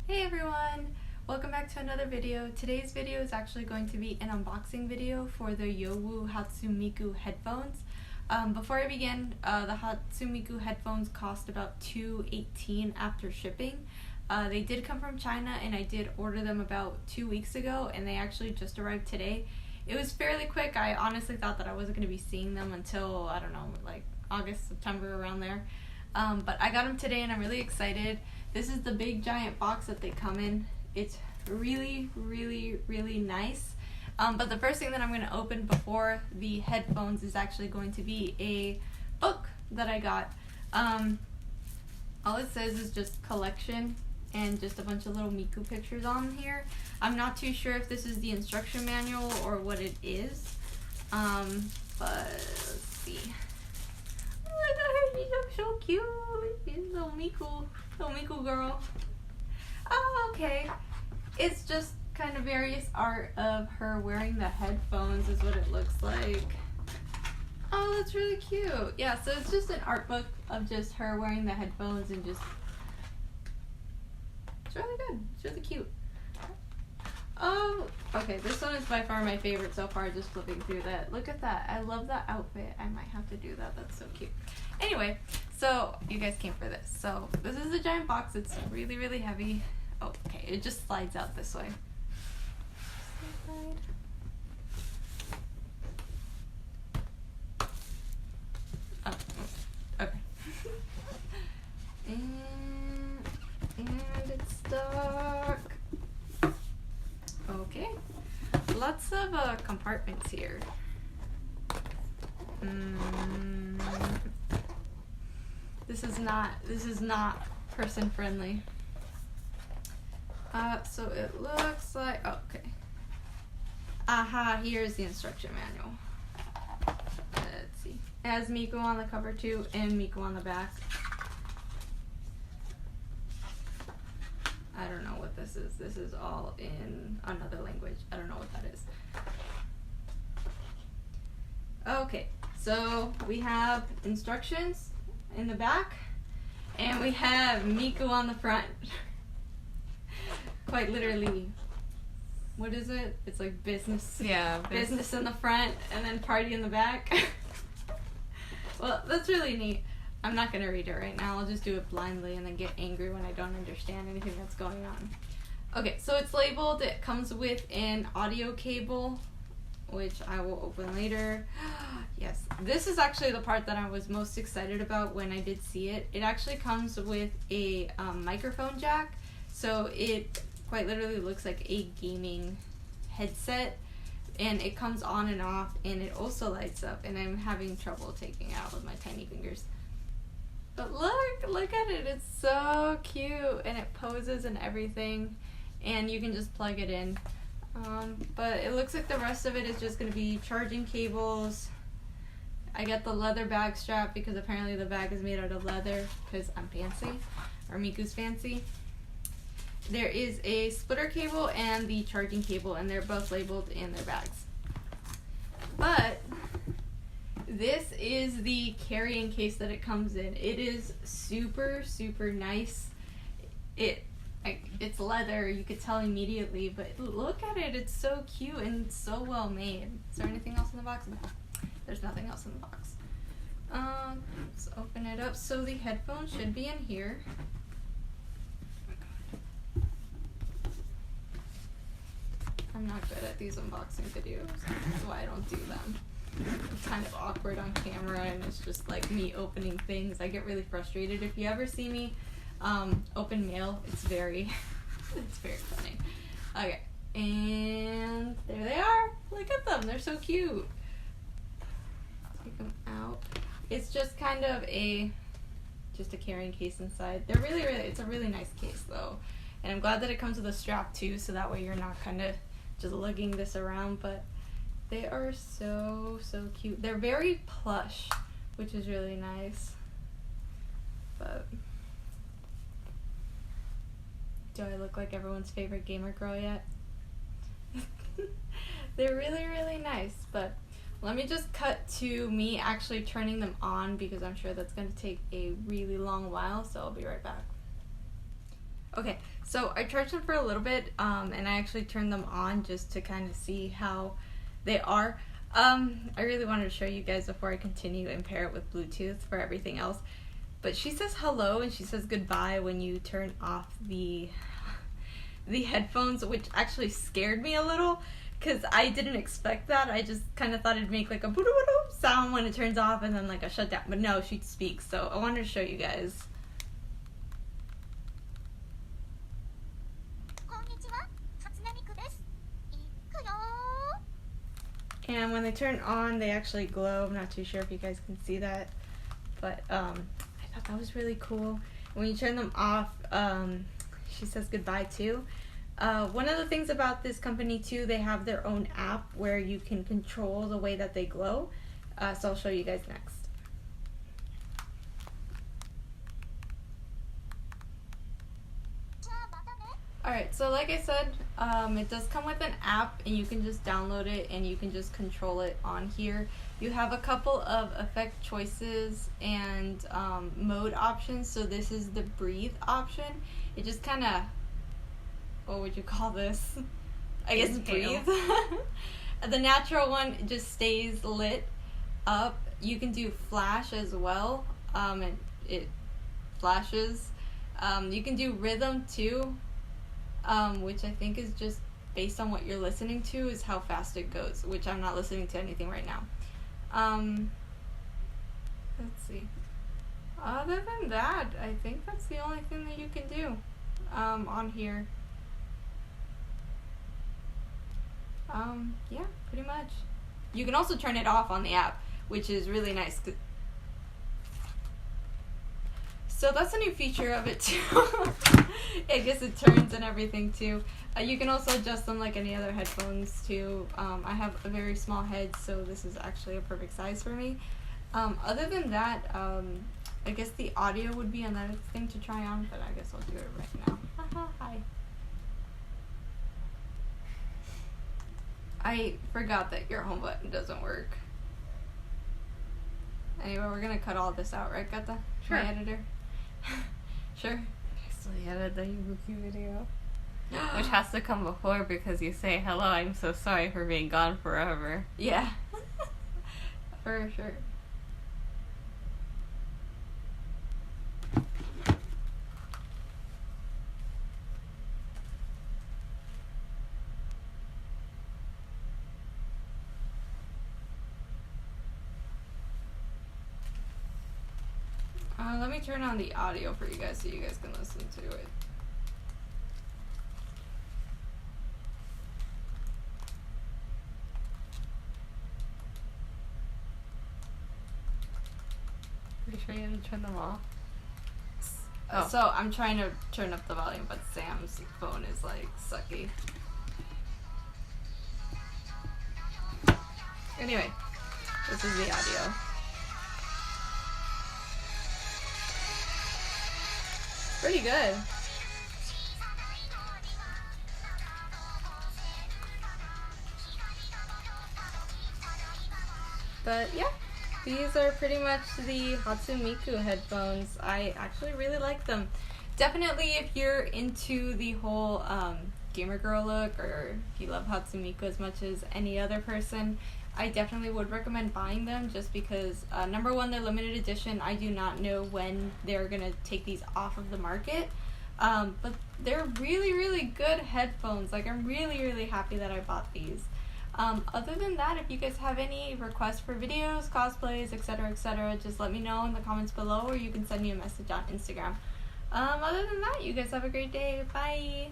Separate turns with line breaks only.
Hey everyone! Welcome back to another video. Today's video is actually going to be an unboxing video for the YOWU Hatsune Miku headphones. Before I begin, the Hatsune Miku headphones cost about $2.18 after shipping. They did come from China and I did order them about 2 weeks ago and they actually just arrived today. It was fairly quick. I honestly thought that I wasn't going to be seeing them until, I don't know, like August, September, around there. But I got them today and I'm really excited. This is the big giant box that they come in. It's really, really, really nice. But the first thing that I'm going to open before the headphones is actually going to be a book that I got. All it says is just collection and just a bunch of little Miku pictures on here. I'm not too sure if this is the instruction manual or what it is. But let's see. Oh my god, she looks so cute. She's little Miku girl. Oh, okay. It's just kind of various art of her wearing the headphones is what it looks like. Oh, that's really cute. Yeah, so it's just an art book of just her wearing the headphones and just... It's really good. It's really cute. Oh, okay, this one is by far my favorite so far, just flipping through that. Look at that. I love that outfit. I might have to do that. That's so cute. Anyway, so you guys came for this. So this is a giant box. It's really, really heavy. Oh, okay, it just slides out this way. Oh, okay. and it's stuck. Okay, lots of compartments here. This is not person friendly. So it looks like, oh, okay. Aha, here's the instruction manual. Let's see. It has Miku on the cover too, and Miku on the back. I don't know what this is. This is all in another language. I don't know what that is. Okay, so we have instructions in the back, and we have Miku on the front. Quite literally, what is it? It's like business.
Yeah,
business in the front, and then party in the back. Well, that's really neat. I'm not going to read it right now. I'll just do it blindly and then get angry when I don't understand anything that's going on. Okay, so it's labeled. It comes with an audio cable, which I will open later. Yes, this is actually the part that I was most excited about when I did see it. It actually comes with a microphone jack, so it quite literally looks like a gaming headset, and it comes on and off, and it also lights up, and I'm having trouble taking it out with my tiny fingers. But look at it. It's so cute, and it poses and everything, and you can just plug it in. But it looks like the rest of it is just going to be charging cables. I got the leather bag strap because apparently the bag is made out of leather because I'm fancy, or Miku's fancy. There is a splitter cable and the charging cable, and they're both labeled in their bags. But this is the carrying case that it comes in. It is super, super nice. It's leather, you could tell immediately, but look at it. It's so cute and so well made. Is there anything else in the box? No, there's nothing else in the box. Let's open it up. So the headphones should be in here. I'm not good at these unboxing videos. That's why I don't do them. It's kind of awkward on camera, and it's just like me opening things. I get really frustrated. If you ever see me open mail, it's very funny. Okay, and there they are. Look at them. They're so cute. Take them out. It's just kind of just a carrying case inside. They're really, it's a really nice case though. And I'm glad that it comes with a strap too, so that way you're not kind of just lugging this around, but they are so, so cute. They're very plush, which is really nice. But do I look like everyone's favorite gamer girl yet? They're really, really nice, but let me just cut to me actually turning them on because I'm sure that's going to take a really long while, so I'll be right back. Okay, so I charged them for a little bit, and I actually turned them on just to kind of see how they are. I really wanted to show you guys before I continue and pair it with Bluetooth for everything else. But she says hello and she says goodbye when you turn off the headphones, which actually scared me a little because I didn't expect that. I just kind of thought it'd make like a boo-doo-doo sound when it turns off and then like a shutdown. But no, she speaks, so I wanted to show you guys. And when they turn on, they actually glow. I'm not too sure if you guys can see that, but I thought that was really cool. When you turn them off, she says goodbye too. One of the things about this company too, they have their own app where you can control the way that they glow. So I'll show you guys next. Alright, so like I said, it does come with an app and you can just download it and you can just control it on here. You have a couple of effect choices and mode options. So this is the breathe option. It just kind of, what would you call this? I guess breathe. The natural one just stays lit up. You can do flash as well, and it flashes. You can do rhythm too. Which I think is just based on what you're listening to is how fast it goes, which I'm not listening to anything right now. Let's see. Other than that, I think that's the only thing that you can do on here. Yeah, pretty much. You can also turn it off on the app, which is really nice. So that's a new feature of it too. I guess it turns and everything too. You can also adjust them like any other headphones too. I have a very small head, so this is actually a perfect size for me. Other than that, I guess the audio would be another thing to try on, but I guess I'll do it right now. Hi. I forgot that your home button doesn't work. Anyway, we're gonna cut all this out, right, Gata?
Sure.
My editor? Sure.
So you edit the Ibuki video. Which has to come before because you say, hello, I'm so sorry for being gone forever.
Yeah. For sure. Let me turn on the audio for you guys so you guys can listen to it.
Are you sure you didn't turn them off?
Oh. So I'm trying to turn up the volume, but Sam's phone is like sucky. Anyway, this is the audio. Pretty good. But yeah, these are pretty much the Hatsune Miku headphones. I actually really like them. Definitely if you're into the whole gamer girl look, or if you love Hatsune Miku as much as any other person, I definitely would recommend buying them just because, number one, they're limited edition. I do not know when they're going to take these off of the market. But they're really, really good headphones. Like, I'm really, really happy that I bought these. Other than that, if you guys have any requests for videos, cosplays, etc., just let me know in the comments below, or you can send me a message on Instagram. Other than that, you guys have a great day. Bye!